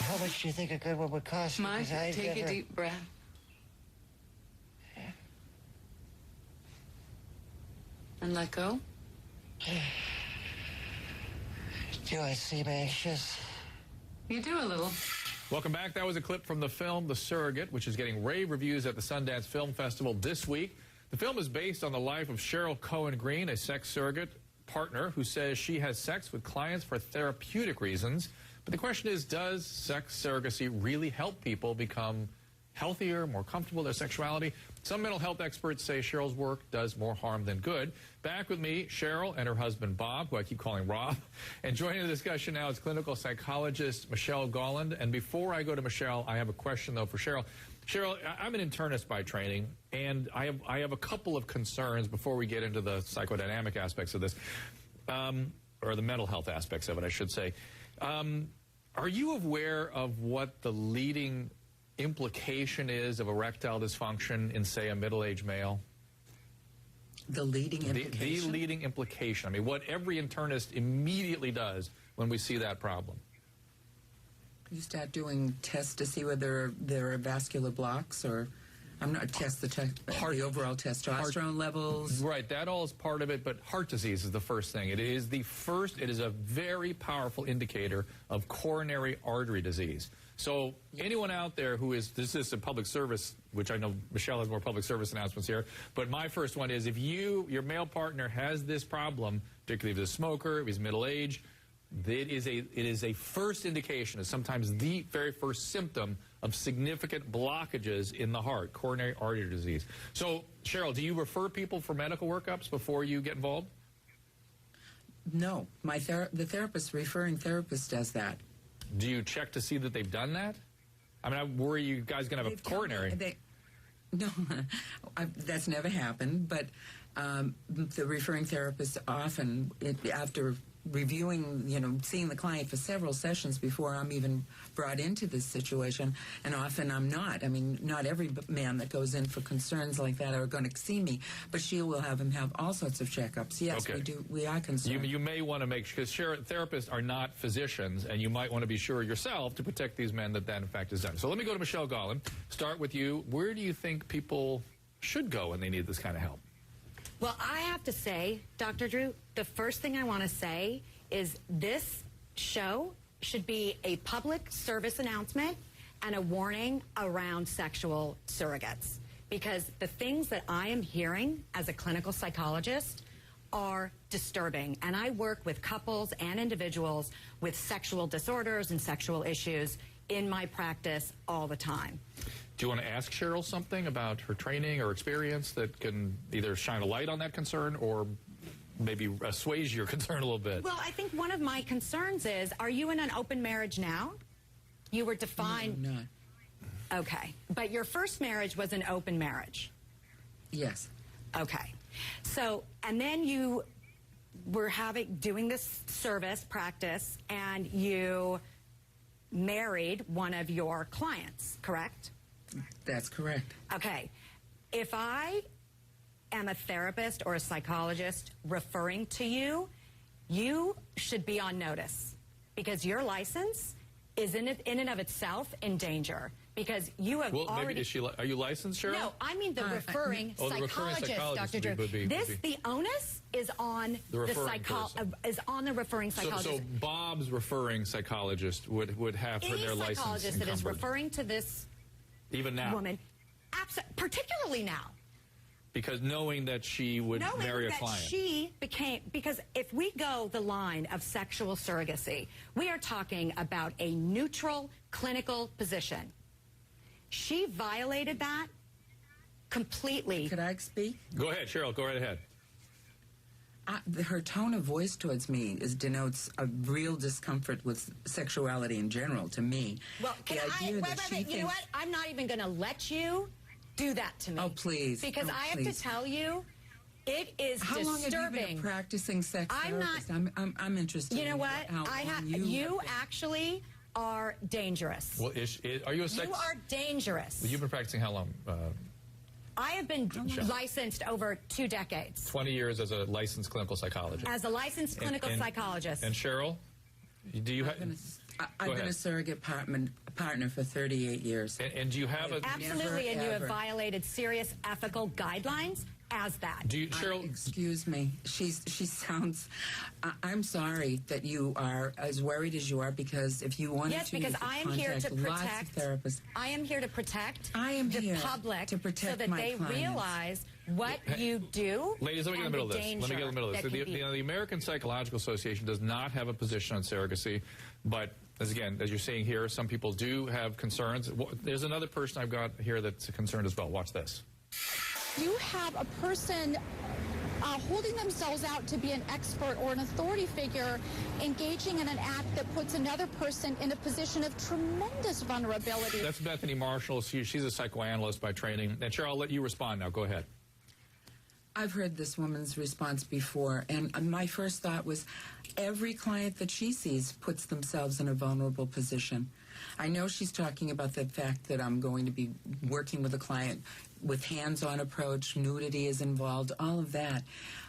How much do you think a good one would cost? Mike, take a deep breath. And let go. Do I seem anxious? You do a little. Welcome back. That was a clip from the film The Surrogate, which is getting rave reviews at the Sundance Film Festival this week. The film is based on the life of Cheryl Cohen Green, a sex surrogate partner who says she has sex with clients for therapeutic reasons. But the question is, does sex surrogacy really help people become healthier, more comfortable with their sexuality? Some mental health experts say Cheryl's work does more harm than good. Back with me, Cheryl and her husband, Bob, who I keep calling Rob. And joining the discussion now is clinical psychologist Michelle Golland. And before I go to Michelle, I have a question, though, for Cheryl. Cheryl, I'm an internist by training, and I have a couple of concerns before we get into the psychodynamic aspects of this, or the mental health aspects of it, I should say. Are you aware of what the leading implication is of erectile dysfunction in, say, a middle-aged male? The leading implication? The leading implication. I mean, what every internist immediately does when we see that problem. You start doing tests to see whether there are vascular blocks, or I'm not the overall testosterone levels. Right, that all is part of it, but heart disease is the first thing. It is a very powerful indicator of coronary artery disease. So anyone out there who is, this is a public service, which I know Michelle has more public service announcements here, but my first one is, if your male partner has this problem, particularly if he's a smoker, if he's middle-aged, it is a first indication, is sometimes the very first symptom of significant blockages in the heart, coronary artery disease. So, Cheryl, do you refer people for medical workups before you get involved? No. The referring therapist does that. Do you check to see that they've done that? I mean, I worry you guys going to have a coronary. No, that's never happened, but the referring therapist often, after reviewing, seeing the client for several sessions before I'm even brought into this situation, and often I'm not. I mean, not every man that goes in for concerns like that are going to see me, but she will have him have all sorts of checkups. Yes, okay. We are concerned. You may want to make sure, because therapists are not physicians, and you might want to be sure yourself to protect these men that in fact is done. So let me go to Michelle Golland. Start with you. Where do you think people should go when they need this kind of help? Well, I have to say, Dr. Drew, the first thing I want to say is this show should be a public service announcement and a warning around sexual surrogates. Because the things that I am hearing as a clinical psychologist are disturbing. And I work with couples and individuals with sexual disorders and sexual issues in my practice all the time. Do you want to ask Cheryl something about her training or experience that can either shine a light on that concern or maybe assuage your concern a little bit? Well, I think one of my concerns is, are you in an open marriage now? You were defined... No, I'm not. Okay. But your first marriage was an open marriage? Yes. Okay. So, and then you were doing this service practice, and you married one of your clients, correct? That's correct. Okay. If I am a therapist or a psychologist referring to you, you should be on notice, because your license is in and of itself in danger, because you have already... Maybe are you licensed, Cheryl? No, I mean the referring psychologist, Dr. Drew. The onus is on the referring psychologist. So Bob's referring psychologist would have for their license. Any psychologist that is referring to this even now woman, particularly now, because knowing that she would marry a client. Because if we go the line of sexual surrogacy, we are talking about a neutral clinical position. She violated that completely. Could I speak? Go ahead, Cheryl. Go right ahead. Her tone of voice towards me denotes a real discomfort with sexuality in general to me. Well, you know what? I'm not even going to let you do that to me. Oh, please. Because I have to tell you, it is disturbing. How long have you been practicing sex therapist? I'm interested. You know what? You actually are dangerous. Well, are you a sex? You are dangerous. You've been practicing how long? I have been licensed over 2 decades. 20 years as a licensed clinical psychologist. As a licensed clinical psychologist. And Cheryl, do you have... I've been ahead. a surrogate partner for 38 years. And do you have a... Absolutely, and you have ever. violated serious ethical guidelines as that. Do you, Cheryl... Excuse me. She sounds... I'm sorry that you are as worried as you are, because if you wanted Yes, to, because you could I am here to contact lots of protect. therapists. I am here to protect I am the here public to protect so that my they clients. realize what you do. Ladies, let me get in the middle of this. Let me get in the middle of this. The American Psychological Association does not have a position on surrogacy, but as you're seeing here, some people do have concerns. There's another person I've got here that's concerned as well. Watch this. You have a person holding themselves out to be an expert or an authority figure, engaging in an act that puts another person in a position of tremendous vulnerability. That's Bethany Marshall. She's a psychoanalyst by training. And Cheryl, I'll let you respond now. Go ahead. I've heard this woman's response before, and my first thought was every client that she sees puts themselves in a vulnerable position. I know she's talking about the fact that I'm going to be working with a client with hands-on approach, nudity is involved, all of that.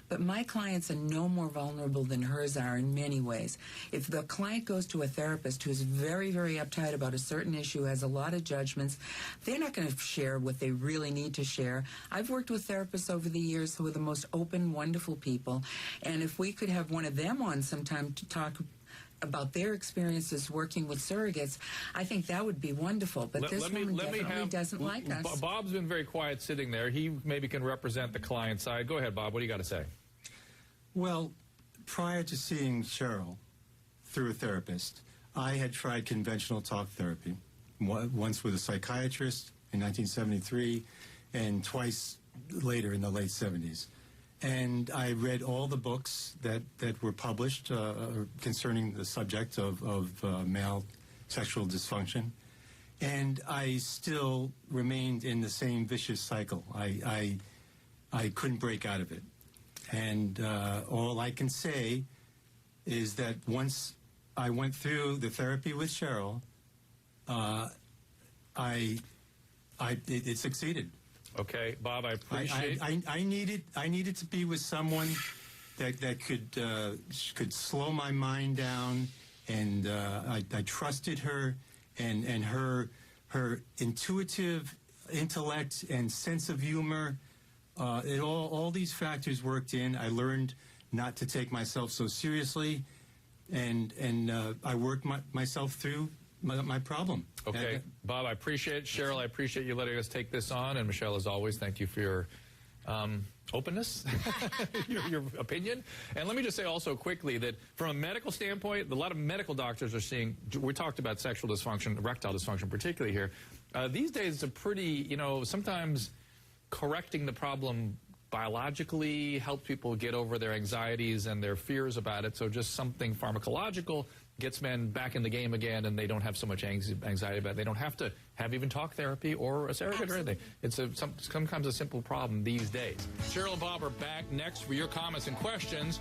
But my clients are no more vulnerable than hers are in many ways. If the client goes to a therapist who's very, very uptight about a certain issue, has a lot of judgments, they're not going to share what they really need to share. I've worked with therapists over the years who are the most open, wonderful people, and if we could have one of them on sometime to talk about their experiences working with surrogates, I think that would be wonderful. But this woman definitely doesn't like us. Bob's been very quiet sitting there. He maybe can represent the client side. Go ahead, Bob. What do you got to say? Well, prior to seeing Cheryl through a therapist, I had tried conventional talk therapy, once with a psychiatrist in 1973 and twice later in the late 70s. And I read all the books that were published concerning the subject of male sexual dysfunction. And I still remained in the same vicious cycle. I couldn't break out of it. And all I can say is that once I went through the therapy with Cheryl, it succeeded. Okay, Bob, I appreciate. I needed to be with someone that could slow my mind down, and I trusted her, and her intuitive intellect and sense of humor. All these factors worked in. I learned not to take myself so seriously, and I worked myself through my problem. Okay, Bob, I appreciate it. Cheryl, I appreciate you letting us take this on. And Michelle, as always, thank you for your openness, your opinion. And let me just say also quickly that from a medical standpoint, a lot of medical doctors are seeing, we talked about sexual dysfunction, erectile dysfunction particularly here. These days it's a pretty, sometimes correcting the problem biologically helps people get over their anxieties and their fears about it. So just something pharmacological gets men back in the game again, and they don't have so much anxiety about it. They don't have to have even talk therapy or a surrogate or anything. It's sometimes a simple problem these days. Cheryl and Bob are back next for your comments and questions.